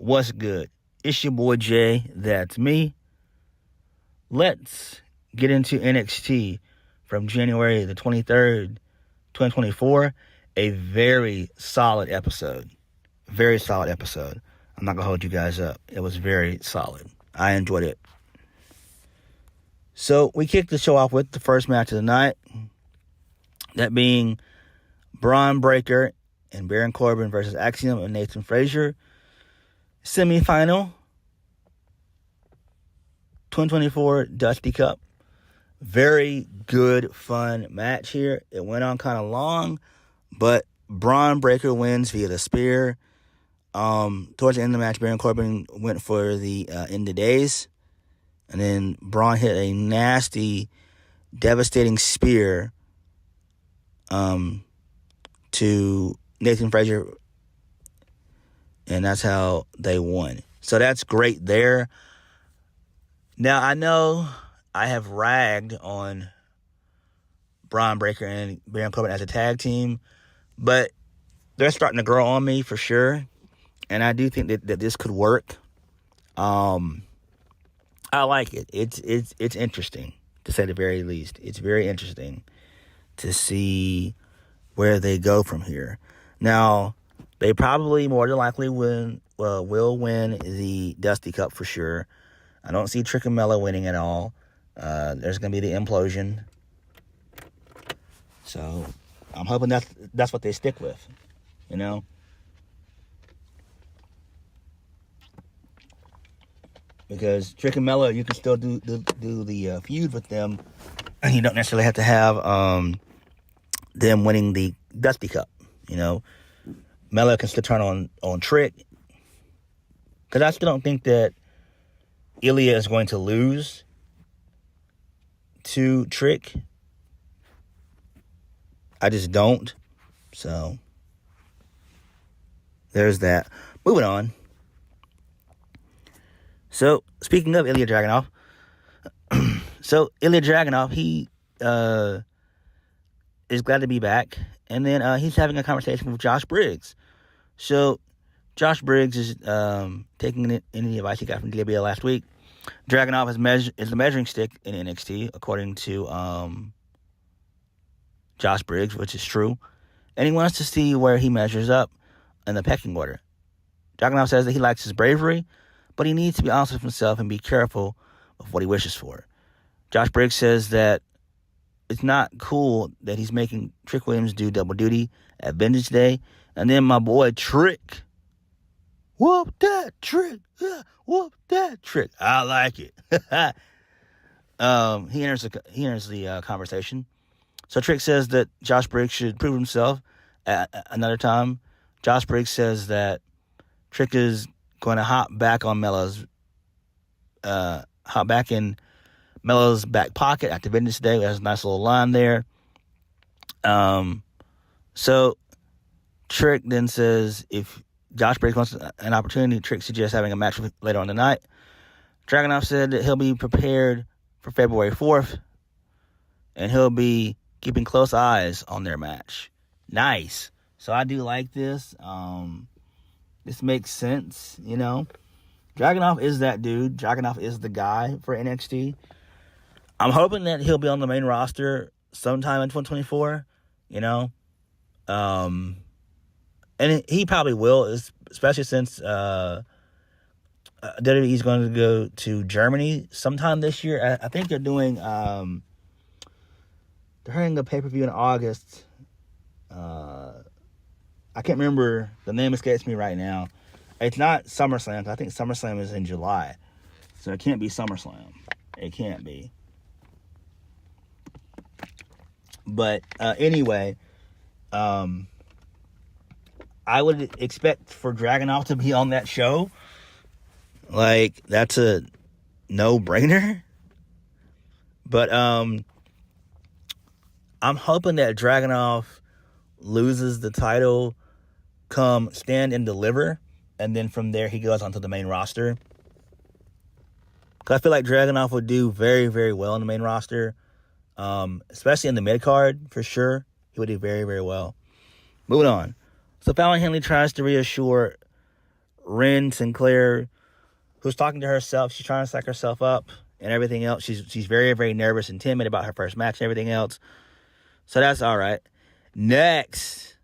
What's good? It's your boy Jay. That's me. Let's get into NXT from January the 23rd, 2024. A very solid episode. Very solid episode. I'm not going to hold you guys up. It was very solid. I enjoyed it. So we kicked the show off with the first match of the night. That being Braun Breaker and Baron Corbin versus Axiom and Nathan Frazier. Semi-final. 2024 Dusty Cup. Very good, fun match here. It went on kind of long, but Braun Breaker wins via the spear. Towards the end of the match, Baron Corbin went for the end of days. And then Braun hit a nasty, devastating spear to Nathan Frazier. And that's how they won. So that's great there. Now, I know I have ragged on Braun Breaker and Baron Corbin as a tag team, but they're starting to grow on me for sure. And I do think that this could work. I like it. It's interesting, to say the very least. It's very interesting to see where they go from here. Now, they probably more than likely will win the Dusty Cup for sure. I don't see Trick and Mella winning at all. There's going to be the implosion. So, I'm hoping that's what they stick with, you know? Because Trick and Mella, you can still do the feud with them, and you don't necessarily have to have them winning the Dusty Cup, you know? Mella can still turn on Trick. Because I still don't think that Ilya is going to lose to Trick. I just don't. So, there's that. Moving on. So, speaking of Ilya Dragunov. So, Ilya Dragunov, he is glad to be back. And then he's having a conversation with Josh Briggs. So, Josh Briggs is taking any advice he got from DWL last week. Dragunov is the measuring stick in NXT, according to Josh Briggs, which is true. And he wants to see where he measures up in the pecking order. Dragunov says that he likes his bravery, but he needs to be honest with himself and be careful of what he wishes for. Josh Briggs says that it's not cool that he's making Trick Williams do double duty at Vengeance Day. And then my boy Trick, whoop that Trick, whoop that Trick. I like it. He enters the conversation. So Trick says that Josh Briggs should prove himself at another time. Josh Briggs says that Trick is going to hop back in Melo's back pocket at the Vengeance Day. There's a nice little line there. So Trick then says if Josh Briggs wants an opportunity, Trick suggests having a match later on the night. Dragunov said that he'll be prepared for February 4th, and he'll be keeping close eyes on their match. Nice. So I do like this. This makes sense, you know. Dragunov is that dude. Dragunov is the guy for NXT. I'm hoping that he'll be on the main roster sometime in 2024, you know. And he probably will, especially since WWE is going to go to Germany sometime this year. I think they're doing, they're having a pay-per-view in August. I can't remember, the name escapes me right now. It's not SummerSlam. I think SummerSlam is in July. So it can't be SummerSlam. It can't be. But anyway, I would expect for Dragunov to be on that show. Like, that's a no-brainer. But I'm hoping that Dragunov loses the title come Stand and Deliver, and then from there he goes onto the main roster. Because I feel like Dragunov would do very, very well in the main roster, especially in the mid-card, for sure. He would do very, very well. Moving on. So Fallon Henley tries to reassure Ren Sinclair, who's talking to herself. She's trying to psych herself up and everything else. She's very, very nervous and timid about her first match and everything else. So that's all right. Next,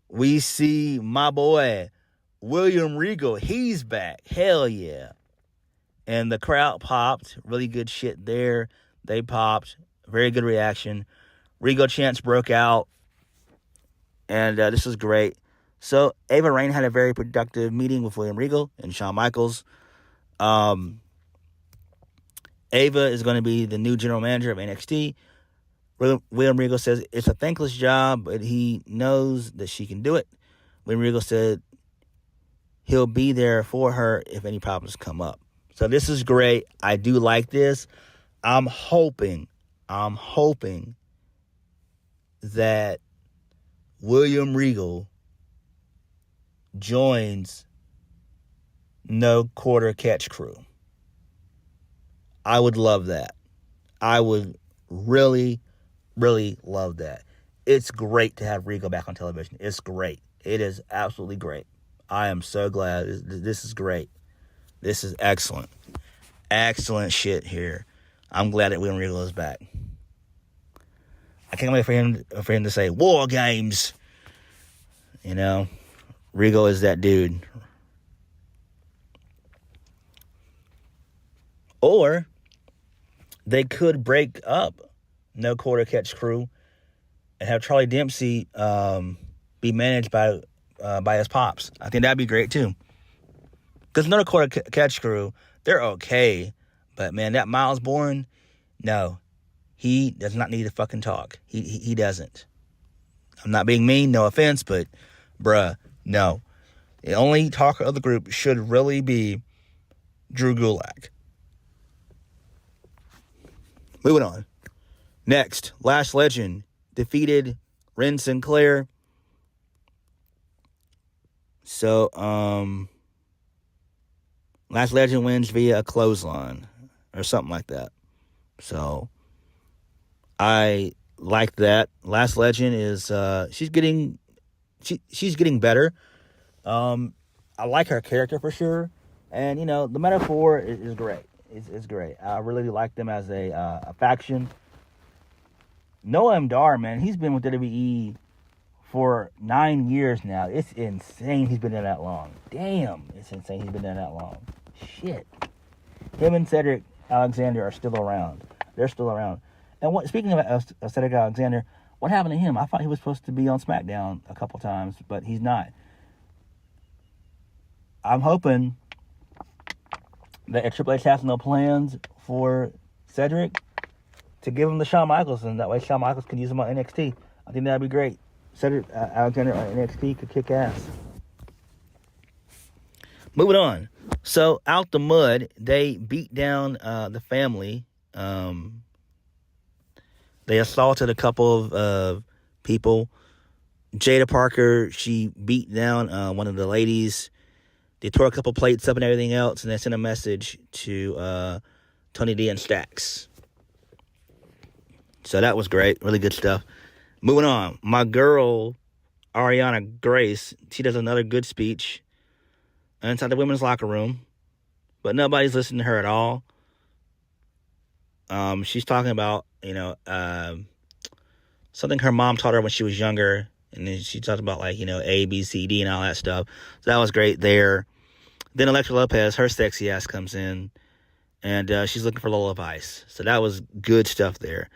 we see my boy, William Regal. He's back. Hell yeah. And the crowd popped. Really good shit there. They popped. Very good reaction. Regal chants broke out. And this was great. So Ava Raine had a very productive meeting with William Regal and Shawn Michaels. Ava is going to be the new general manager of NXT. William Regal says it's a thankless job, but he knows that she can do it. William Regal said he'll be there for her if any problems come up. So this is great. I do like this. I'm hoping that William Regal joins No Quarter Catch Crew. I would love that. I would really, really love that. It's great to have Regal back on television. It's great. It is absolutely great. I am so glad. This is great. This is excellent. Excellent shit here. I'm glad that William Regal is back. I can't wait for him to say War Games. You know, Regal is that dude. Or they could break up No Quarter Catch Crew and have Charlie Dempsey be managed by his pops. I think that'd be great too. Because No Quarter Catch Crew, they're okay, but man, that Miles Bourne, no, he does not need to fucking talk. He doesn't. I'm not being mean, no offense, but bruh, no. The only talker of the group should really be Drew Gulak. Moving on. Next, Lash Legend defeated Ren Sinclair. So, Lash Legend wins via a clothesline or something like that. So, I like that. Lash Legend is she's getting better. I like her character for sure, and you know the metaphor is great. It's great. I really like them as a faction. Noam Dar, man, he's been with WWE for 9 years now. It's insane he's been there that long. Damn, it's insane he's been there that long. Shit. Him and Cedric Alexander are still around. They're still around. And speaking of Cedric Alexander, what happened to him? I thought he was supposed to be on SmackDown a couple times, but he's not. I'm hoping that Triple H has no plans for Cedric to give him to Shawn Michaels, and that way Shawn Michaels can use him on NXT. I think that'd be great. Cedric Alexander on NXT could kick ass. Moving on. So, out the mud, they beat down the family. They assaulted a couple of people. Jada Parker, she beat down one of the ladies. They tore a couple plates up and everything else, and they sent a message to Tony D and Stax. So that was great. Really good stuff. Moving on. My girl, Ariana Grace, she does another good speech inside the women's locker room, but nobody's listening to her at all. She's talking about, something her mom taught her when she was younger, and then she talked about, A, B, C, D, and all that stuff. So that was great there. Then Elektra Lopez, her sexy ass comes in, and she's looking for Lola Vice. So that was good stuff there.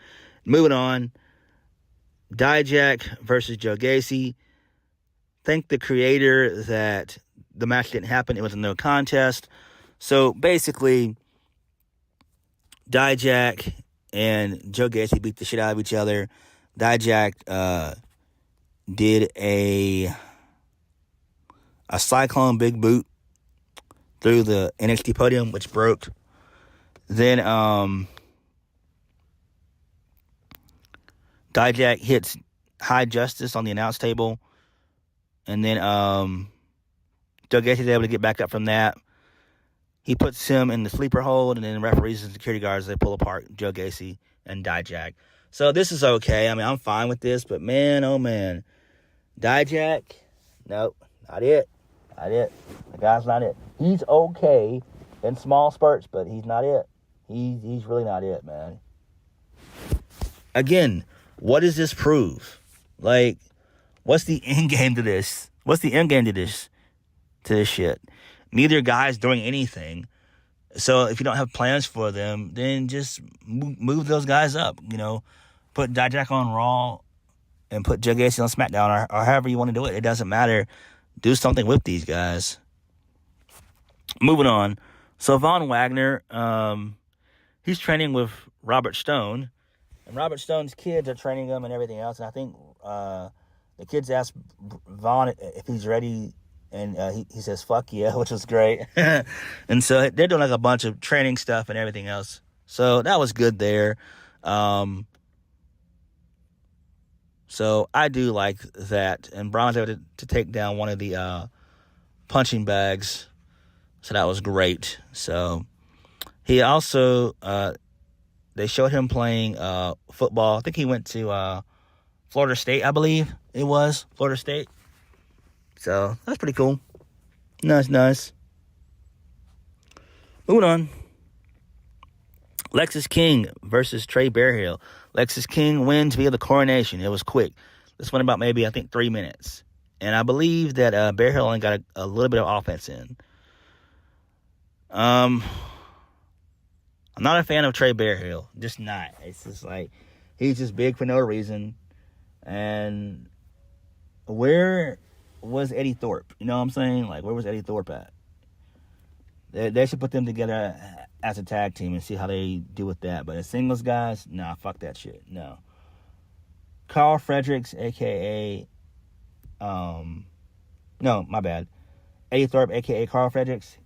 Moving on, Dijak versus Joe Gacy. Thank the creator that the match didn't happen. It was a no contest. So basically, Dijak and Joe Gacy beat the shit out of each other. Dijak did a Cyclone Big Boot through the NXT podium, which broke. Then Dijak hits High Justice on the announce table. And then Joe Gacy is able to get back up from that. He puts him in the sleeper hold, and then the referees and security guards, they pull apart Joe Gacy and Dijak. So this is okay. I mean, I'm fine with this, but man, oh man. Dijak, nope, not it. Not it. The guy's not it. He's okay in small spurts, but he's not it. He's really not it, man. Again, what does this prove? Like, what's the end game to this? What's the end game to this shit? Neither guy's doing anything. So if you don't have plans for them, then just move those guys up. You know, put Dijak on Raw and put Jay Gacy on SmackDown, or however you want to do it. It doesn't matter. Do something with these guys. Moving on. So Von Wagner, he's training with Robert Stone. And Robert Stone's kids are training him and everything else. And I think the kids asked Von if he's ready. And he says, fuck yeah, which was great. And so they're doing like a bunch of training stuff and everything else. So that was good there. So I do like that. And Braun's able to take down one of the punching bags. So that was great. So he also, they showed him playing football. I think he went to Florida State, I believe it was. Florida State. So that's pretty cool. Nice. Moving on. Lexis King versus Trey Bearhill. Lexis King wins via the coronation. It was quick. This went about maybe, I think, 3 minutes. And I believe that Bearhill only got a little bit of offense in. I'm not a fan of Trey Bearhill. Just not. It's just like, he's just big for no reason. And where was Eddie Thorpe? You know what I'm saying? Like, where was Eddie Thorpe at? They should put them together as a tag team and see how they do with that. But as singles guys, nah, fuck that shit. No. Carl Fredericks, a.k.a. No, my bad. Eddie Thorpe, a.k.a. Carl Fredericks.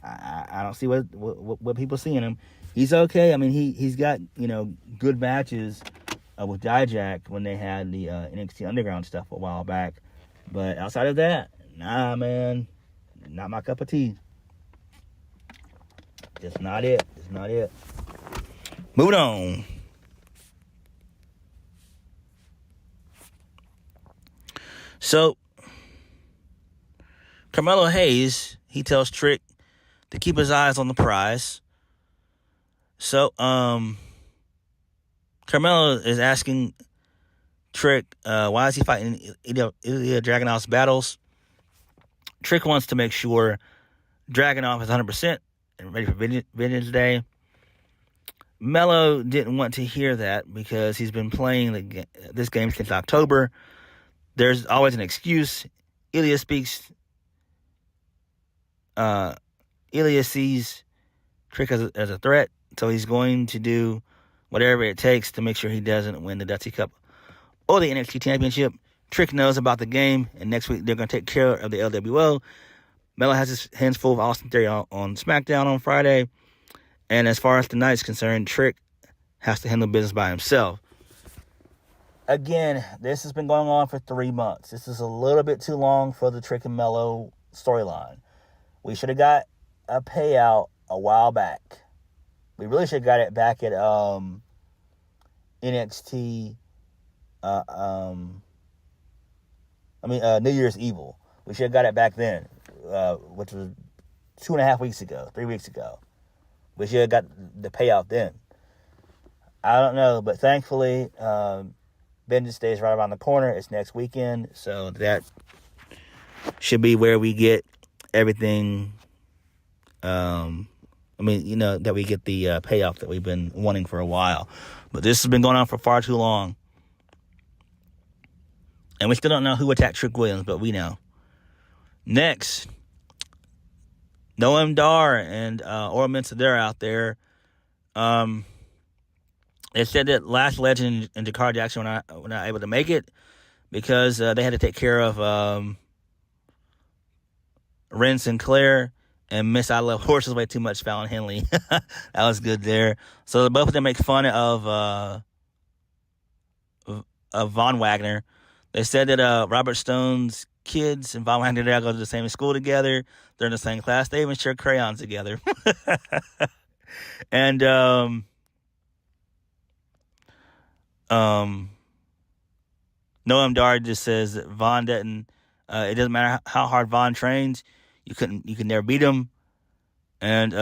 I don't see what people see in him. He's okay. I mean, he's got, you know, good matches with Dijak when they had the NXT Underground stuff a while back. But outside of that, nah, man. Not my cup of tea. Just not it. Moving on. So, Carmelo Hayes, he tells Trick to keep his eyes on the prize. So, Carmelo is asking Trick, why is he fighting Ilya Dragunov's battles? Trick wants to make sure Dragunov is 100% and ready for Vengeance Day. Melo didn't want to hear that because he's been playing this game since October. There's always an excuse. Ilya sees Trick as a threat, so he's going to do whatever it takes to make sure he doesn't win the Dusty Cup or the NXT Championship. Trick knows about the game, and next week they're going to take care of the LWO. Melo has his hands full of Austin Theory on SmackDown on Friday. And as far as tonight's concerned, Trick has to handle business by himself. Again, this has been going on for 3 months. This is a little bit too long for the Trick and Melo storyline. We should have got a payout a while back. We really should have got it back at NXT... New Year's Evil. We should have got it back then, which was 2.5 weeks ago, 3 weeks ago. We should have got the payout then. I don't know, but thankfully, Vengeance Day is right around the corner. It's next weekend, so that should be where we get everything. That we get the payoff that we've been wanting for a while. But this has been going on for far too long. And we still don't know who attacked Trick Williams, but we know. Next, Noam Dar and Ora Mensah, they're out there. They said that Last Legend and Jakar Jackson were not able to make it because they had to take care of Ren Sinclair and Miss I Love Horses Way Too Much, Fallon Henley. That was good there. So both of them make fun of Von Wagner. They said that Robert Stone's kids and Von Wagner go to the same school together. They're in the same class. They even share crayons together. And Noam Dar just says that Von doesn't It doesn't matter how hard Vaughn trains, you can never beat him. And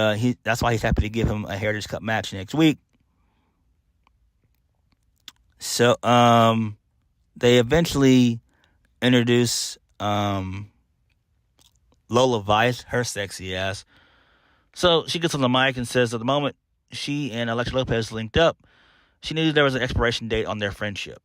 that's why he's happy to give him a Heritage Cup match next week. So they eventually introduce Lola Vice, her sexy ass. So she gets on the mic and says at the moment she and Elektra Lopez linked up, she knew there was an expiration date on their friendship.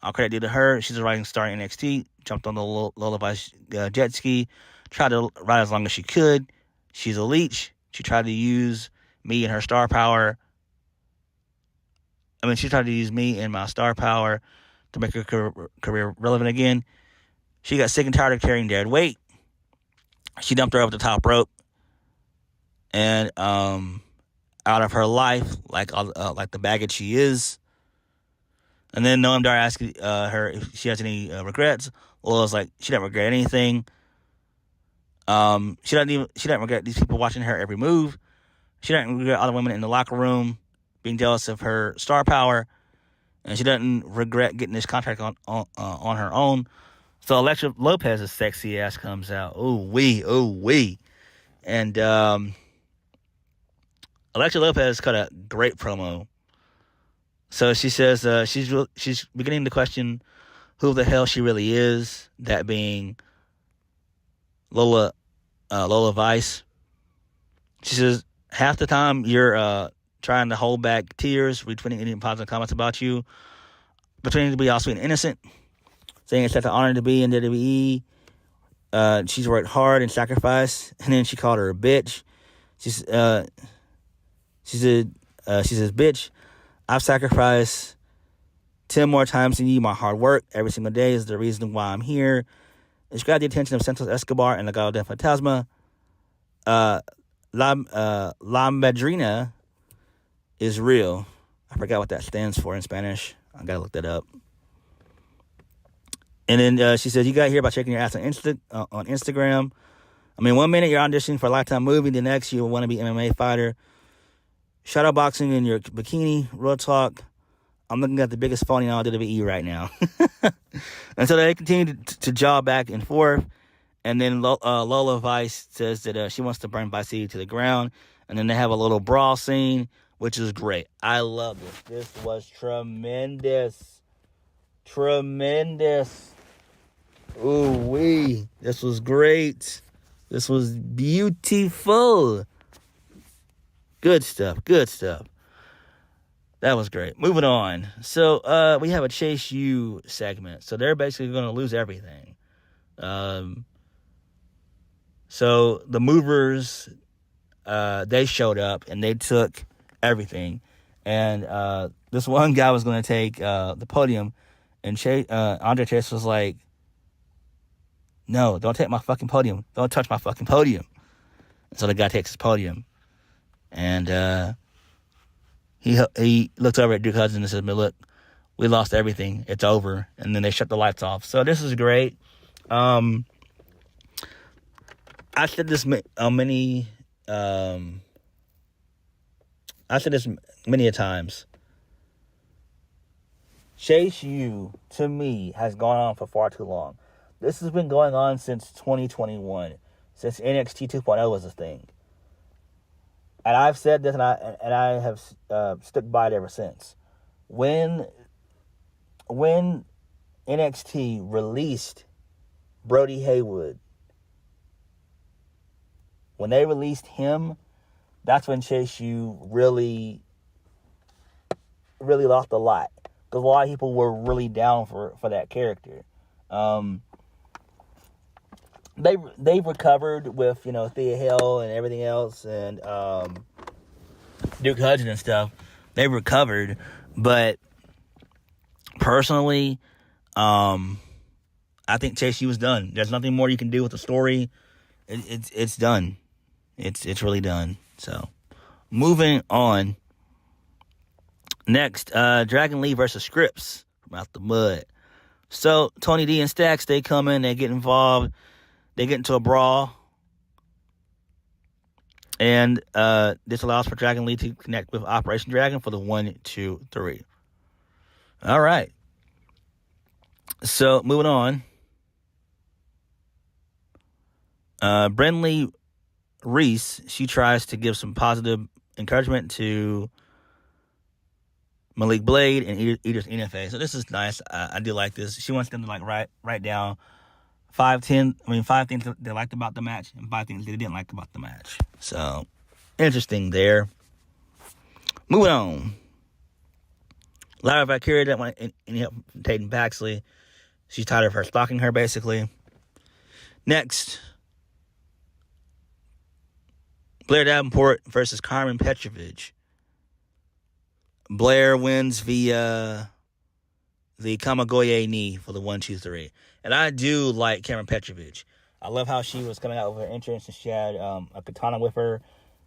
All credit due to her. She's a rising star in NXT. Jumped on the Lola Vice jet ski. Tried to ride as long as she could. She's a leech. She tried to use me and her star power. She tried to use me and my star power to make her career relevant again. She got sick and tired of carrying dead weight. She dumped her over the top rope and out of her life, like the baggage she is. And then Noam Dar asked her if she has any regrets. Lola's like, she doesn't regret anything. She doesn't regret these people watching her every move. She doesn't regret all the women in the locker room being jealous of her star power, and she doesn't regret getting this contract on her own. So Elektra Lopez's sexy ass comes out. Ooh wee. And Elektra Lopez cut a great promo. So she says she's beginning to question who the hell she really is, that being Lola Vice. She says, half the time you're trying to hold back tears, retweeting any positive comments about you, pretending to be all sweet and innocent, saying it's such an honor to be in WWE. She's worked hard and sacrificed, and then she called her a bitch. She says, bitch, I've sacrificed 10 more times than you. My hard work every single day is the reason why I'm here. It's got the attention of Santos Escobar and Legado del Fantasma. La Madrina is real. I forgot what that stands for in Spanish. I gotta look that up. And then she says, you got here by checking your ass on Instagram. 1 minute you're auditioning for a Lifetime movie, the next you want to be MMA fighter. Shadowboxing in your bikini. Real talk. I'm looking at the biggest phony on WWE right now. And so they continue to jaw back and forth. And then Lola Vice says that she wants to burn Vice City to the ground. And then they have a little brawl scene, which is great. I love this. This was tremendous. Ooh wee. This was great. This was beautiful. Good stuff. That was great. Moving on. So we have a Chase U segment. So they're basically going to lose everything. So the movers, they showed up and they took everything. And this one guy was going to take the podium. And Andre Chase was like, no, don't take my fucking podium. Don't touch my fucking podium. And so the guy takes his podium. And he looks over at Duke Hudson and says, look, we lost everything. It's over. And then they shut the lights off. So this is great. I said this many a times. Chase U, to me, has gone on for far too long. This has been going on since 2021, since NXT 2.0 was a thing. And I've said this, and I have stuck by it ever since. When NXT released Brody Haywood, when they released him, that's when Chase U really lost a lot. Because a lot of people were really down for that character. They've recovered with, Thea Hill and everything else, and Duke Hudson and stuff. They've recovered, but personally, I think Chase U was done. There's nothing more you can do with the story. It's done. It's really done. So, moving on. Next, Dragon Lee versus Scripps from Out the Mud. So, Tony D and Stacks, they come in, they get involved. They get into a brawl. And this allows for Dragon Lee to connect with Operation Dragon for the 1, 2, 3. All right. So, moving on. Brenly Reese, she tries to give some positive encouragement to Malik Blade and Edith NFA. So this is nice. I do like this. She wants them to like write down five things that they liked about the match and 5 things they didn't like about the match. So interesting there. Moving on. Lyra Valkyria didn't want any help from Tatum Paxley. She's tired of her stalking her, basically. Next, Blair Davenport versus Carmen Petrovich. Blair wins via the Kamagoye knee for the 1-2-3. And I do like Carmen Petrovich. I love how she was coming out with her entrance and she had a katana with her.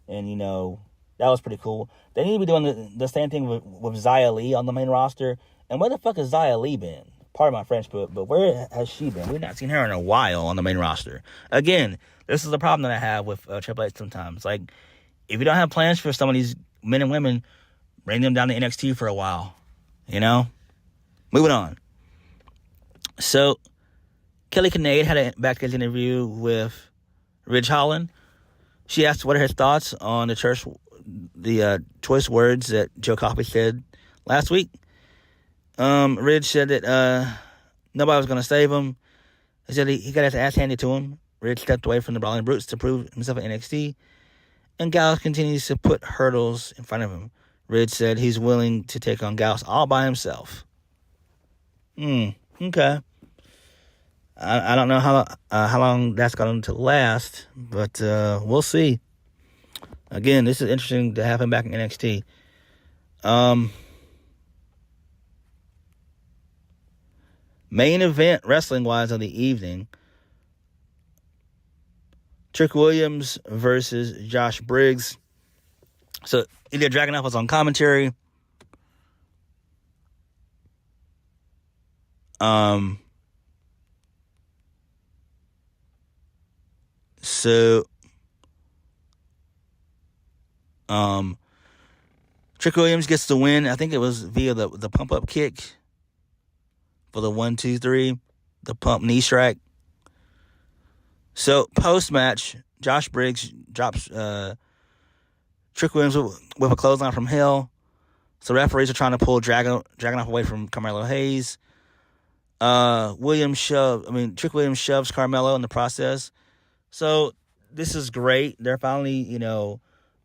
And, you know, that was pretty cool. They need to be doing the same thing with Xia Li on the main roster. And where the fuck has Xia Li been? Pardon my French, but where has she been? We've not seen her in a while on the main roster. Again, this is the problem that I have with Triple H sometimes. Like, if you don't have plans for some of these men and women, bring them down to NXT for a while. You know? Moving on. So, Kelly Kinnaid had a backstage interview with Ridge Holland. She asked what are his thoughts on the choice words that Joe Coffey said last week. Ridge said that nobody was going to save him. He said he got his ass handed to him. Ridge stepped away from the Brawling Brutes to prove himself at NXT. And Gallus continues to put hurdles in front of him. Ridge said he's willing to take on Gallus all by himself. Okay. I don't know how long that's going to last, but we'll see. Again, this is interesting to have him back in NXT. Main event, wrestling-wise, of the evening. Trick Williams versus Josh Briggs. So, Ilya Dragunov was on commentary. Trick Williams gets the win. I think it was via the pump-up kick for the 1-2-3, the pump knee strike. So, post-match, Josh Briggs drops Trick Williams with a clothesline from hell. So, referees are trying to pull Dragunov away from Carmelo Hayes. Trick Williams shoves Carmelo in the process. So, this is great. They're finally,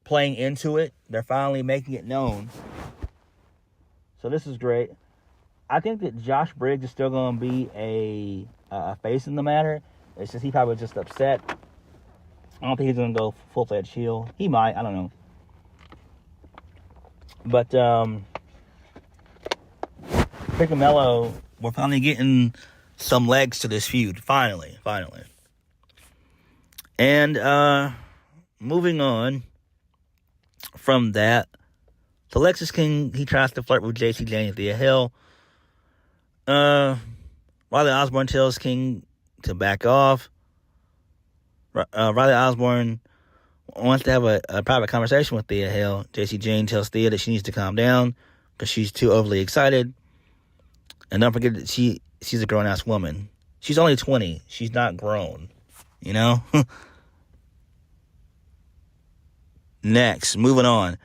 playing into it. They're finally making it known. So, this is great. I think that Josh Briggs is still going to be a face in the matter. It's just he probably was just upset. I don't think he's going to go full-fledged heel. He might. I don't know. But, Trick and Mello, we're finally getting some legs to this feud. Finally. And, moving on from that, so Lexis King, he tries to flirt with JC James via hell. Riley Osborne tells King to back off. Riley Osborne wants to have a private conversation with Thea Hale. JC Jane tells Thea that she needs to calm down because she's too overly excited. And don't forget that she's a grown-ass woman. She's only 20. She's not grown. Next, moving on.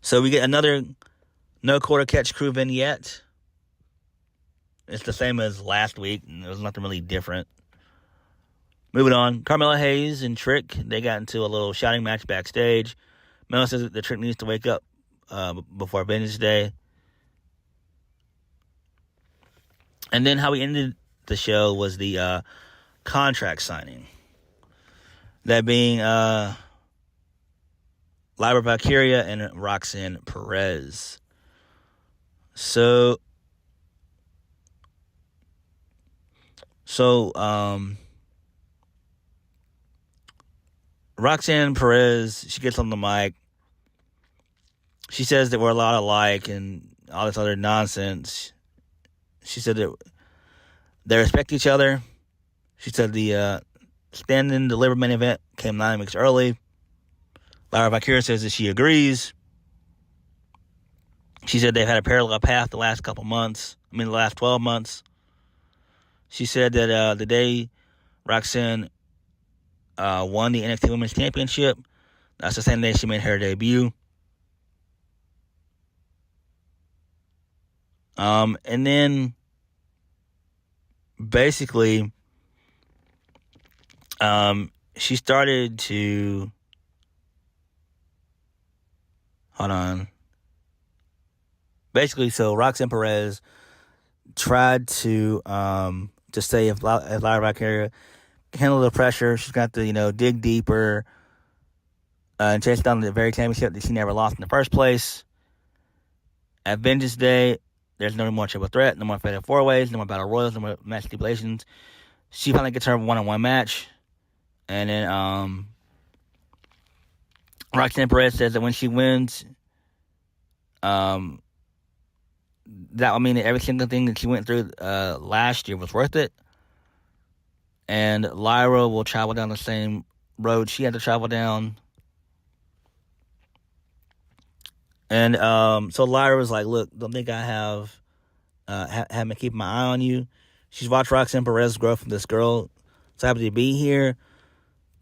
So we get another No Quarter Catch Crew vignette. It's the same as last week. There's nothing really different. Moving on. Carmelo Hayes and Trick, they got into a little shouting match backstage. Melo says that the Trick needs to wake up before Vengeance Day. And then how we ended the show was the contract signing. That being Lyra Valkyria and Roxanne Perez. So Roxanne Perez, she gets on the mic. She says that we're a lot alike and all this other nonsense. She said that they respect each other. She said the stand-in delivered main event came 9 weeks early. Lyra Valkyria says that she agrees. She said they've had a parallel path the last 12 months. She said that the day Roxanne won the NXT Women's Championship, that's the same day she made her debut. And then basically, she started to, hold on. Basically, so Roxanne Perez tried to say if Lyra Valkyria handle the pressure, she's got to, dig deeper and chase down the very championship that she never lost in the first place. At Vengeance Day, there's no more triple threat, no more fatal four-ways, no more battle royals, no more match stipulations. She finally gets her one-on-one match. And then Roxanne Perez says that when she wins, that will mean that every single thing that she went through last year was worth it. And Lyra will travel down the same road she had to travel down. And so Lyra was like, look, don't think I have been keeping my eye on you. She's watched Roxanne Perez grow from this girl so happy to be here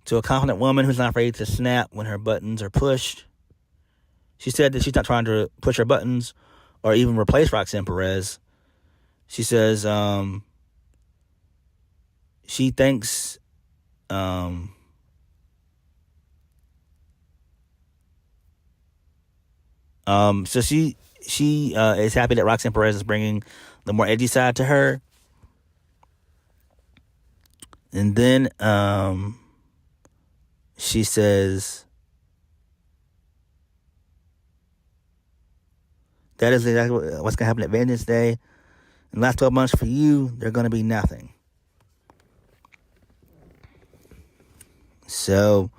to a confident woman who's not afraid to snap when her buttons are pushed. She said that she's not trying to push her buttons or even replace Roxanne Perez. She says she thinks so she is happy that Roxanne Perez is bringing the more edgy side to her. And then she says that is exactly what's going to happen at Vengeance Day. In the last 12 months for you, they're going to be nothing. So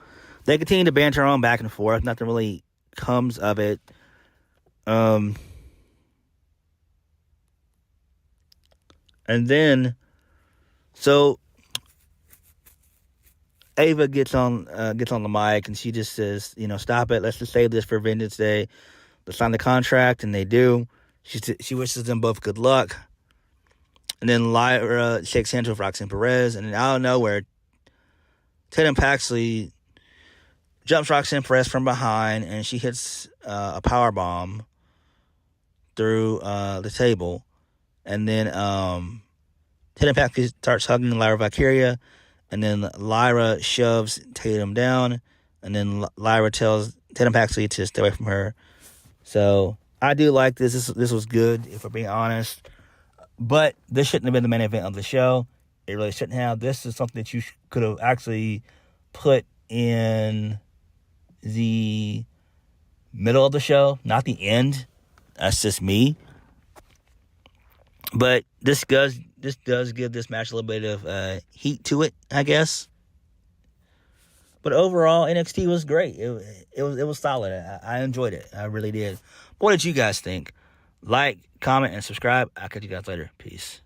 they continue to banter on back and forth. Nothing really comes of it. And then, so Ava gets on the mic and she just says, stop it. Let's just save this for Vengeance Day. Let's sign the contract, and they do. She wishes them both good luck. And then Lyra shakes hands with Roxanne Perez, and then out of nowhere, Tatum Paxley jumps Roxanne Perez from behind, and she hits a power bomb through the table. And then Tatum Paxley starts hugging Lyra Valkyria, and then Lyra shoves Tatum down, and then Lyra tells Tatum Paxley to stay away from her. So I do like this. This was good, if we're being honest. But this shouldn't have been the main event of the show. It really shouldn't have. This is something that you could have actually put in the middle of the show, not the end. That's just me. But this does give this match a little bit of heat to it, I guess. But overall, NXT was great. It was solid. I enjoyed it. I really did. What did you guys think? Like, comment, and subscribe. I'll catch you guys later. Peace.